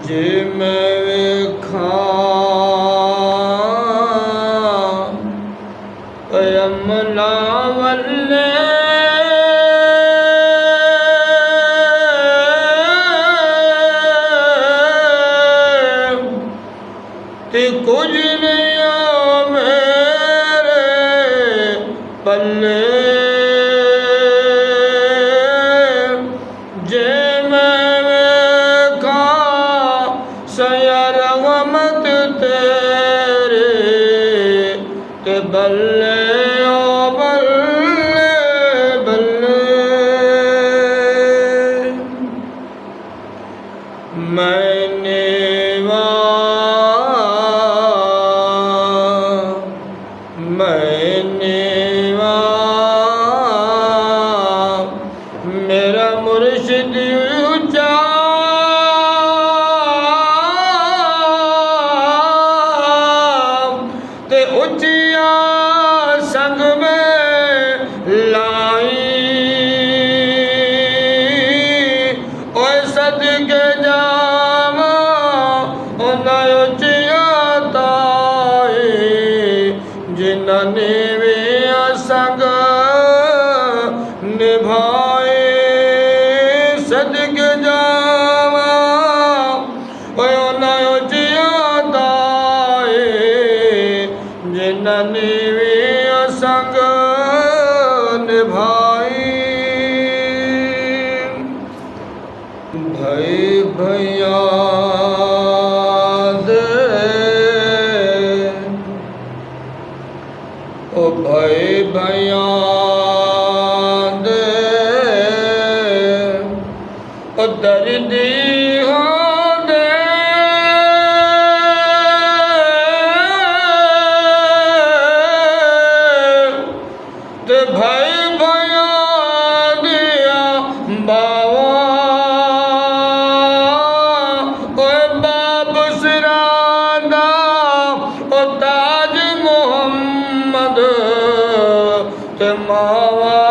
जे मैं वेखा यमुना वल्ले ते कुछ नहीं मेरे पल्ले जे मैं वेखा सया रहमत तेरे ते बल्ले ओ बल्ले बल्ले मैंने मेरा मुर्शिद ऊंचा ते उचिया संग में लाई ओए सदके जावा उन्ना उचिया ताए जिन्होंने वे संग निभाए सदके जावा ओए उन्ना उचिया ताए जिन्होंने वे संग निभाए भई भैया ओ भई भैया ओ दर्दी हो दे ते भई भैया दिया बावा ओए बाप सिरादा ओ ताज मोहम्मद ते मावा